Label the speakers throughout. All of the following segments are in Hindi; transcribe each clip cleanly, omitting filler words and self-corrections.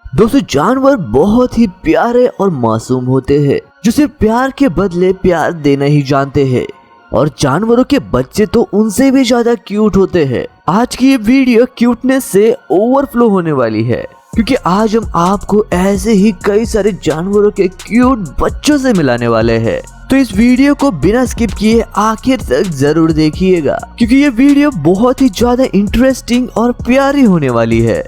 Speaker 1: दोस्तों जानवर बहुत ही प्यारे और मासूम होते हैं जो सिर्फ प्यार के बदले प्यार देना ही जानते हैं, और जानवरों के बच्चे तो उनसे भी ज्यादा क्यूट होते हैं। आज की ये वीडियो क्यूटनेस से ओवरफ्लो होने वाली है, क्योंकि आज हम आपको ऐसे ही कई सारे जानवरों के क्यूट बच्चों से मिलाने वाले हैं। तो इस वीडियो को बिना स्किप किए आखिर तक जरूर देखिएगा, क्योंकि ये वीडियो बहुत ही ज्यादा इंटरेस्टिंग और प्यारी होने वाली है।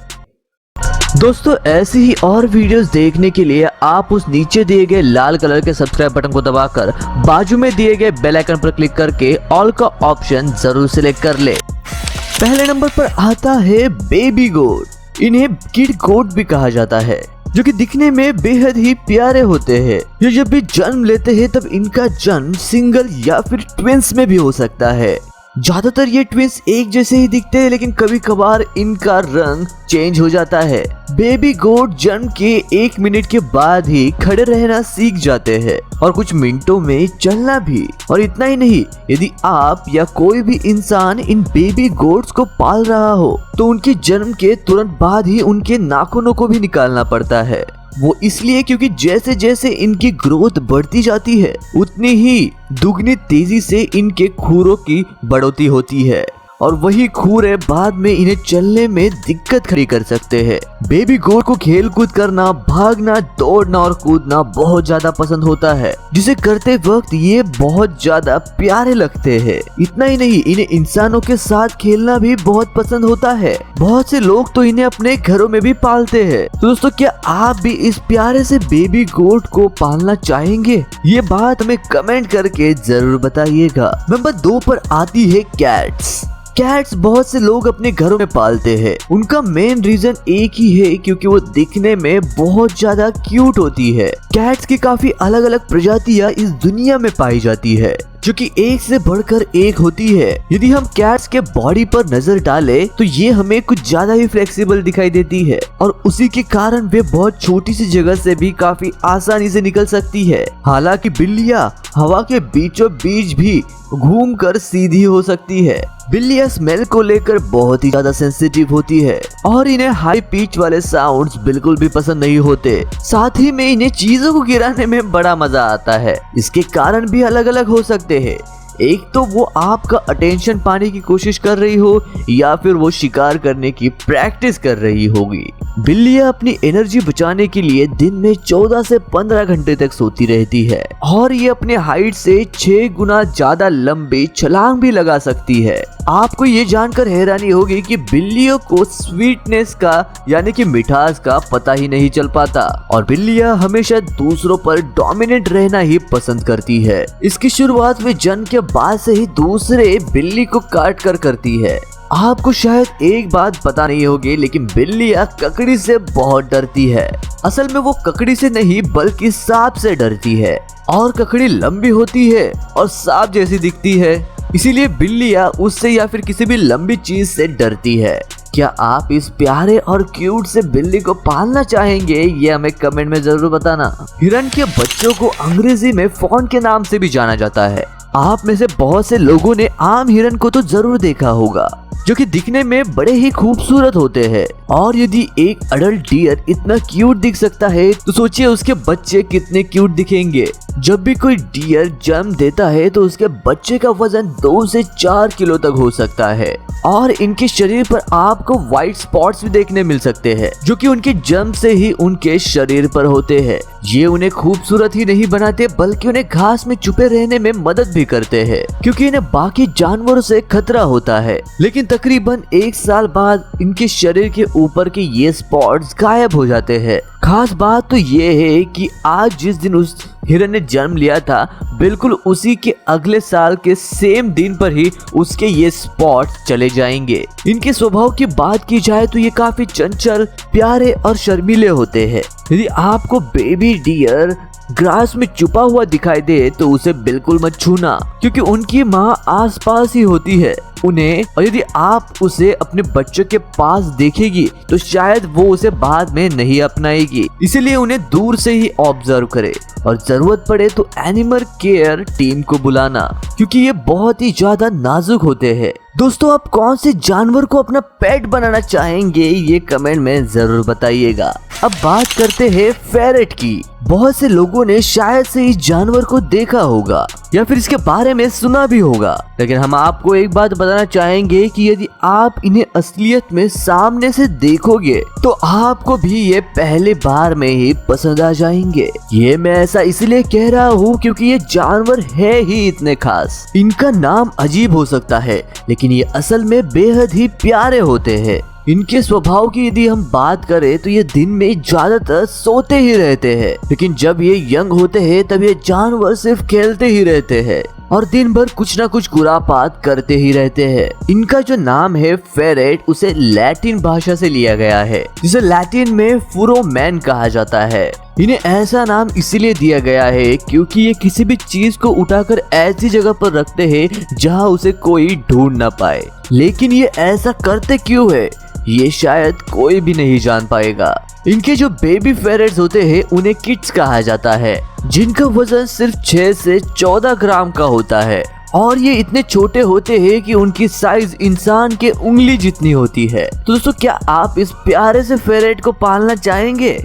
Speaker 1: दोस्तों ऐसी ही और वीडियोस देखने के लिए आप उस नीचे दिए गए लाल कलर के सब्सक्राइब बटन को दबाकर बाजू में दिए गए बेल आइकन पर क्लिक करके ऑल का ऑप्शन जरूर सिलेक्ट कर ले। पहले नंबर पर आता है बेबी गोट। इन्हें किड गोट भी कहा जाता है, जो कि दिखने में बेहद ही प्यारे होते हैं। ये जब भी जन्म लेते हैं तब इनका जन्म सिंगल या फिर ट्विंस में भी हो सकता है। ज्यादातर ये ट्विंस एक जैसे ही दिखते हैं, लेकिन कभी कभार इनका रंग चेंज हो जाता है। बेबी गोट जन्म के 1 मिनट के बाद ही खड़े रहना सीख जाते हैं और कुछ मिनटों में चलना भी। और इतना ही नहीं, यदि आप या कोई भी इंसान इन बेबी गोट्स को पाल रहा हो तो उनके जन्म के तुरंत बाद ही उनके नाखूनों को भी निकालना पड़ता है। वो इसलिए क्योंकि जैसे जैसे इनकी ग्रोथ बढ़ती जाती है उतनी ही दुगनी तेजी से इनके खुरों की बढ़ोतरी होती है, और वही खुरे बाद में इन्हें चलने में दिक्कत खड़ी कर सकते हैं। बेबी गोट को खेल कूद करना, भागना, दौड़ना और कूदना बहुत ज्यादा पसंद होता है, जिसे करते वक्त ये बहुत ज्यादा प्यारे लगते हैं। इतना ही नहीं, इन्हें इंसानों के साथ खेलना भी बहुत पसंद होता है। बहुत से लोग तो इन्हें अपने घरों में भी पालते हैं। तो दोस्तों क्या आप भी इस प्यारे से बेबी गोट को पालना चाहेंगे? ये बात हमें कमेंट करके जरूर बताइएगा। नंबर 2 पर आती है कैट्स। कैट्स बहुत से लोग अपने घरों में पालते हैं। उनका मेन रीजन एक ही है, क्योंकि वो दिखने में बहुत ज्यादा क्यूट होती है। कैट्स की काफी अलग अलग प्रजातियां इस दुनिया में पाई जाती है, जो कि एक से बढ़कर एक होती है। यदि हम कैट्स के बॉडी पर नजर डालें तो ये हमें कुछ ज्यादा ही फ्लेक्सिबल दिखाई देती है, और उसी के कारण वे बहुत छोटी सी जगह से भी काफी आसानी से निकल सकती है। हालांकि बिल्लियां हवा के बीचों बीच भी घूमकर सीधी हो सकती है। बिल्लियां स्मेल को लेकर बहुत ही ज्यादा सेंसिटिव होती है, और इन्हें हाई पिच वाले साउंड्स बिल्कुल भी पसंद नहीं होते। साथ ही में इन्हें चीजों को गिराने में बड़ा मजा आता है। इसके कारण भी अलग अलग हो सकते हैं। एक तो वो आपका अटेंशन पाने की कोशिश कर रही हो, या फिर वो शिकार करने की प्रैक्टिस कर रही होगी। बिल्लियां अपनी एनर्जी बचाने के लिए दिन में 14 से 15 घंटे तक सोती रहती है, और ये अपने हाइट से 6 गुना ज्यादा लंबी छलांग भी लगा सकती है। आपको ये जानकर हैरानी होगी कि बिल्लियों को स्वीटनेस का यानी कि मिठास का पता ही नहीं चल पाता, और बिल्लियां हमेशा दूसरों पर डोमिनेट रहना ही पसंद करती है। इसकी शुरुआत में जन्म के बाद से ही दूसरे बिल्ली को काट कर करती है। आपको शायद एक बात पता नहीं होगी, लेकिन बिल्लियां ककड़ी से बहुत डरती है। असल में वो ककड़ी से नहीं बल्कि सांप से डरती है, और ककड़ी लंबी होती है और सांप जैसी दिखती है, इसीलिए बिल्लियां उससे या फिर किसी भी लंबी चीज से डरती है। क्या आप इस प्यारे और क्यूट से बिल्ली को पालना चाहेंगे? ये हमें कमेंट में जरूर बताना। हिरन के बच्चों को अंग्रेजी में फॉन के नाम से भी जाना जाता है। आप में से बहुत से लोगों ने आम हिरन को तो जरूर देखा होगा, जो कि दिखने में बड़े ही खूबसूरत होते हैं। और यदि एक अडल्ट डियर इतना क्यूट दिख सकता है तो सोचिए उसके बच्चे कितने क्यूट दिखेंगे। जब भी कोई डियर जन्म देता है तो उसके बच्चे का वजन 2 से 4 किलो तक हो सकता है, और इनके शरीर पर आपको व्हाइट स्पॉट्स भी देखने मिल सकते हैं, जो कि उनके जन्म से ही उनके शरीर पर होते हैं। ये उन्हें खूबसूरत ही नहीं बनाते, बल्कि उन्हें घास में छुपे रहने में मदद भी करते हैं, क्योंकि इन्हें बाकी जानवरों से खतरा होता है। लेकिन तकरीबन 1 साल बाद इनके शरीर के ऊपर के ये स्पॉट्स गायब हो जाते हैं। खास बात तो ये है कि आज जिस दिन उस हिरन ने जन्म लिया था, बिल्कुल उसी के अगले साल के सेम दिन पर ही उसके ये स्पॉट चले जाएंगे। इनके स्वभाव की बात की जाए तो ये काफी चंचल, प्यारे और शर्मीले होते हैं। यदि आपको बेबी डियर ग्रास में छुपा हुआ दिखाई दे तो उसे बिल्कुल मत छूना, क्योंकि उनकी माँ आसपास ही होती है उन्हें, और यदि आप उसे अपने बच्चों के पास देखेगी तो शायद वो उसे बाद में नहीं अपनाएगी। इसीलिए उन्हें दूर से ही ऑब्जर्व करे, और जरूरत पड़े तो एनिमल केयर टीम को बुलाना, क्योंकि ये बहुत ही ज्यादा नाजुक होते हैं। दोस्तों आप कौन से जानवर को अपना पेट बनाना चाहेंगे? ये कमेंट में जरूर बताइएगा। अब बात करते हैं फेरेट की। बहुत से लोगों ने शायद से इस जानवर को देखा होगा या फिर इसके बारे में सुना भी होगा, लेकिन हम आपको एक बात बताना चाहेंगे कि यदि आप इन्हें असलियत में सामने से देखोगे तो आपको भी ये पहले बार में ही पसंद आ जाएंगे। ये मैं ऐसा इसलिए कह रहा हूँ क्योंकि ये जानवर है ही इतने खास। इनका नाम अजीब हो सकता है लेकिन ये असल में बेहद ही प्यारे होते हैं। इनके स्वभाव की यदि हम बात करें तो ये दिन में ज्यादातर सोते ही रहते हैं, लेकिन जब ये यंग होते हैं तब ये जानवर सिर्फ खेलते ही रहते हैं और दिन भर कुछ ना कुछ खुरापात करते ही रहते हैं। इनका जो नाम है फेरेट उसे लैटिन भाषा से लिया गया है, जिसे लैटिन में फुरोमैन कहा जाता है। इन्हें ऐसा नाम इसलिए दिया गया है क्योंकि ये किसी भी चीज को उठाकर ऐसी जगह पर रखते हैं जहां उसे कोई ढूंढ ना पाए। लेकिन ये ऐसा करते क्यों है ये शायद कोई भी नहीं जान पाएगा। इनके जो बेबी फेरेट्स होते हैं उन्हें किड्स कहा जाता है, जिनका वजन सिर्फ 6 से 14 ग्राम का होता है और ये इतने छोटे होते हैं कि उनकी साइज इंसान के उंगली जितनी होती है। तो दोस्तों, क्या आप इस प्यारे से फेरेट को पालना चाहेंगे?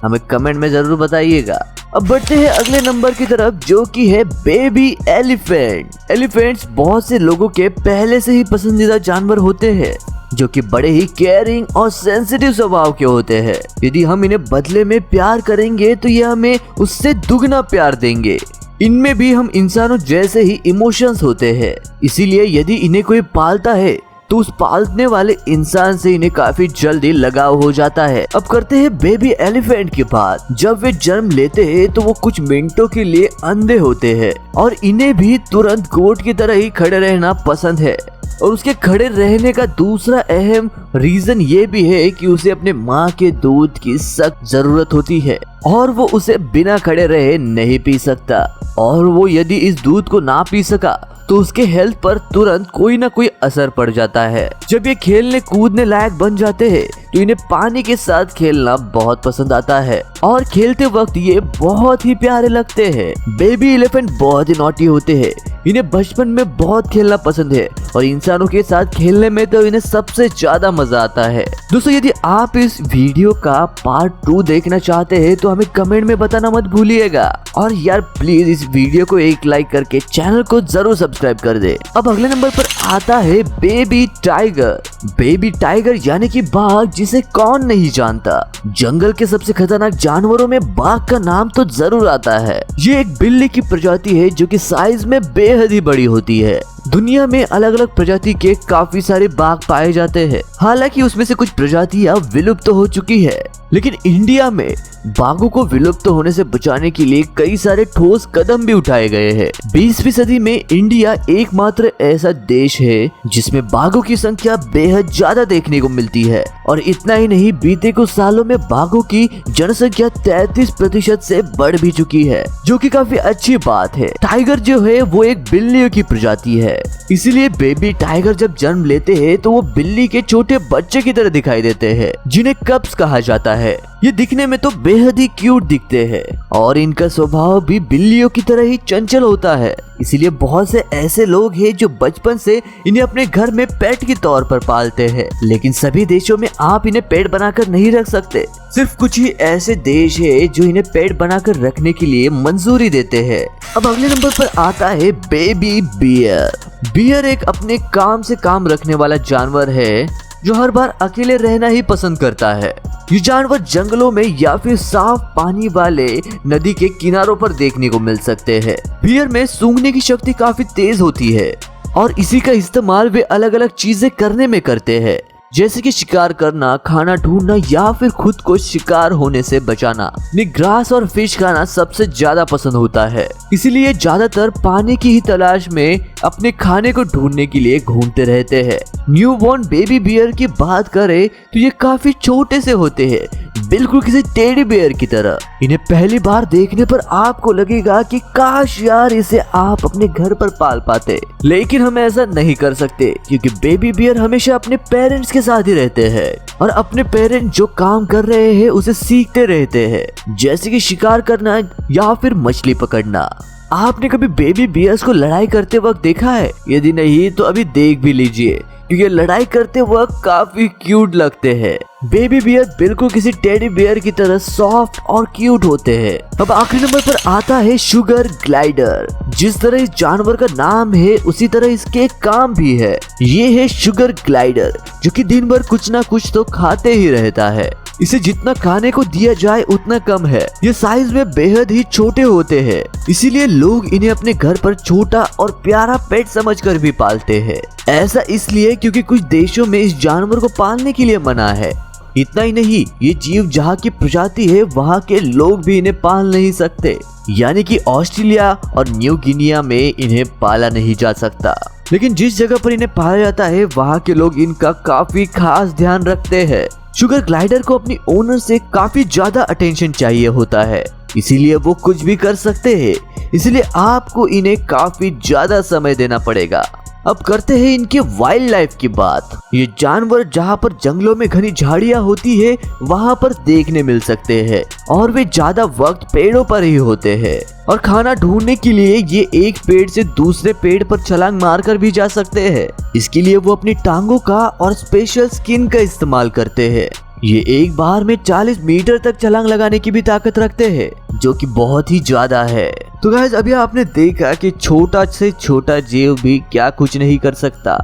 Speaker 1: हमें कमेंट में जरूर बताइएगा। अब बढ़ते हैं अगले नंबर की तरफ, जो कि है बेबी एलिफेंट। एलिफेंट्स बहुत से लोगों के पहले से ही पसंदीदा जानवर होते हैं, जो कि बड़े ही केयरिंग और सेंसिटिव स्वभाव के होते हैं। यदि हम इन्हें बदले में प्यार करेंगे तो ये हमें उससे दुगना प्यार देंगे। इनमें भी हम इंसानों जैसे ही इमोशंस होते हैं, इसीलिए यदि इन्हें कोई पालता है तो उस पालने वाले इंसान से इन्हें काफी जल्दी लगाव हो जाता है। अब करते हैं बेबी एलिफेंट की बात। जब वे जन्म लेते हैं तो वो कुछ मिनटों के लिए अंधे होते हैं और इन्हें भी तुरंत गोट की तरह ही खड़े रहना पसंद है। और उसके खड़े रहने का दूसरा अहम रीजन ये भी है कि उसे अपने माँ के दूध की सख्त जरूरत होती है और वो उसे बिना खड़े रहे नहीं पी सकता, और वो यदि इस दूध को ना पी सका तो उसके हेल्थ पर तुरंत कोई ना कोई असर पड़ जाता है। जब ये खेलने कूदने लायक बन जाते हैं तो इन्हें पानी के साथ खेलना बहुत पसंद आता है और खेलते वक्त ये बहुत ही प्यारे लगते हैं। बेबी एलिफेंट बहुत ही नॉटी होते हैं। इन्हें बचपन में बहुत खेलना पसंद है और इंसानों के साथ खेलने में तो इन्हें सबसे ज्यादा मजा आता है। दोस्तों, यदि आप इस वीडियो का पार्ट 2 देखना चाहते हैं तो हमें कमेंट में बताना मत भूलिएगा। और यार प्लीज इस वीडियो को एक लाइक करके चैनल को जरूर सब्सक्राइब कर दे। अब अगले नंबर पर आता है बेबी टाइगर। बेबी टाइगर यानी कि बाघ, जिसे कौन नहीं जानता। जंगल के सबसे खतरनाक जानवरों में बाघ का नाम तो जरूर आता है। ये एक बिल्ली की प्रजाति है जो कि साइज में बेहद ही बड़ी होती है। दुनिया में अलग अलग प्रजाति के काफी सारे बाघ पाए जाते हैं। हालांकि उसमें से कुछ प्रजातियां विलुप्त हो चुकी है, लेकिन इंडिया में बाघों को विलुप्त होने से बचाने के लिए कई सारे ठोस कदम भी उठाए गए हैं। 20वीं सदी में इंडिया एकमात्र ऐसा देश है जिसमें बाघों की संख्या बेहद ज्यादा देखने को मिलती है। और इतना ही नहीं, बीते कुछ सालों में बाघों की जनसंख्या 33% से बढ़ भी चुकी है, जो कि काफी अच्छी बात है। टाइगर जो है वो एक बिल्लियों की प्रजाति है, इसीलिए बेबी टाइगर जब जन्म लेते हैं तो वो बिल्ली के छोटे बच्चे की तरह दिखाई देते हैं, जिन्हें कब्स कहा जाता है। ये दिखने में तो बेहद ही क्यूट दिखते हैं और इनका स्वभाव भी बिल्लियों की तरह ही चंचल होता है। इसीलिए बहुत से ऐसे लोग हैं जो बचपन से इन्हें अपने घर में पेट के तौर पर पालते हैं। लेकिन सभी देशों में आप इन्हें पेट बनाकर नहीं रख सकते। सिर्फ कुछ ही ऐसे देश है जो इन्हें पेट बनाकर रखने के लिए मंजूरी देते हैं। अब अगले नंबर पर आता है बेबी बियर। बियर एक अपने काम से काम रखने वाला जानवर है जो हर बार अकेले रहना ही पसंद करता है। ये जानवर जंगलों में या फिर साफ पानी वाले नदी के किनारों पर देखने को मिल सकते हैं। बियर में सूंघने की शक्ति काफी तेज होती है और इसी का इस्तेमाल वे अलग अलग चीजें करने में करते हैं, जैसे कि शिकार करना, खाना ढूंढना या फिर खुद को शिकार होने से बचाना। इन्हें ग्रास और फिश खाना सबसे ज्यादा पसंद होता है, इसीलिए ज्यादातर पानी की ही तलाश में अपने खाने को ढूंढने के लिए घूमते रहते हैं। न्यूबॉर्न बेबी बियर की बात करें तो ये काफी छोटे से होते हैं, बिल्कुल किसी टेडी बियर की तरह। इन्हें पहली बार देखने पर आपको लगेगा कि काश यार इसे आप अपने घर पर पाल पाते, लेकिन हम ऐसा नहीं कर सकते क्योंकि बेबी बियर हमेशा अपने पेरेंट्स के साथ ही रहते हैं और अपने पेरेंट्स जो काम कर रहे हैं उसे सीखते रहते हैं, जैसे कि शिकार करना या फिर मछली पकड़ना। आपने कभी बेबी बियर्स को लड़ाई करते वक्त देखा है? यदि नहीं तो अभी देख भी लीजिए, क्योंकि लड़ाई करते वक्त काफी क्यूट लगते हैं। बेबी बियर बिल्कुल किसी टेडी बियर की तरह सॉफ्ट और क्यूट होते हैं। अब आखिरी नंबर पर आता है शुगर ग्लाइडर। जिस तरह इस जानवर का नाम है उसी तरह इसके काम भी है। ये है शुगर ग्लाइडर, जो कि दिन भर कुछ ना कुछ तो खाते ही रहता है। इसे जितना खाने को दिया जाए उतना कम है। ये साइज में बेहद ही छोटे होते हैं, इसीलिए लोग इन्हें अपने घर पर छोटा और प्यारा पेट समझकर भी पालते हैं। ऐसा इसलिए क्योंकि कुछ देशों में इस जानवर को पालने के लिए मना है। इतना ही नहीं, ये जीव जहाँ की प्रजाति है वहाँ के लोग भी इन्हें पाल नहीं सकते, यानी कि ऑस्ट्रेलिया और न्यू गिनिया में इन्हें पाला नहीं जा सकता। लेकिन जिस जगह पर इन्हें पाला जाता है वहाँ के लोग इनका काफी खास ध्यान रखते हैं। शुगर ग्लाइडर को अपनी ओनर से काफी ज्यादा अटेंशन चाहिए होता है, इसीलिए वो कुछ भी कर सकते हैं। इसलिए आपको इन्हें काफी ज्यादा समय देना पड़ेगा। अब करते हैं इनके वाइल्ड लाइफ की बात। ये जानवर जहाँ पर जंगलों में घनी झाड़ियाँ होती है वहाँ पर देखने मिल सकते हैं, और वे ज्यादा वक्त पेड़ों पर ही होते हैं। और खाना ढूंढने के लिए ये एक पेड़ से दूसरे पेड़ पर छलांग मारकर भी जा सकते हैं। इसके लिए वो अपनी टांगों का और स्पेशल स्किन का इस्तेमाल करते हैं। ये एक बार में 40 मीटर तक छलांग लगाने की भी ताकत रखते हैं, जो कि बहुत ही ज्यादा है। तो गाइस, अभी आपने देखा कि छोटा से छोटा जीव भी क्या कुछ नहीं कर सकता।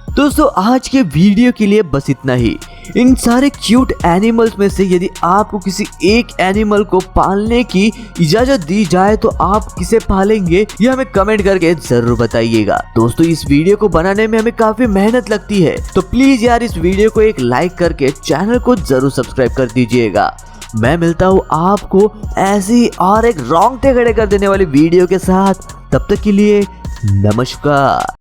Speaker 1: दोस्तों, आज के वीडियो के लिए बस इतना ही। इन सारे क्यूट एनिमल्स में से यदि आपको किसी एक एनिमल को पालने की इजाजत दी जाए तो आप किसे पालेंगे, ये हमें कमेंट करके जरूर बताइएगा। दोस्तों, इस वीडियो को बनाने में हमें काफी मेहनत लगती है, तो प्लीज यार इस वीडियो को एक लाइक करके चैनल को जरूर सब्सक्राइब कर दीजिएगा। मैं मिलता हूँ आपको ऐसी और एक रोंगटे खड़े कर देने वाली वीडियो के साथ। तब तक के लिए नमस्कार।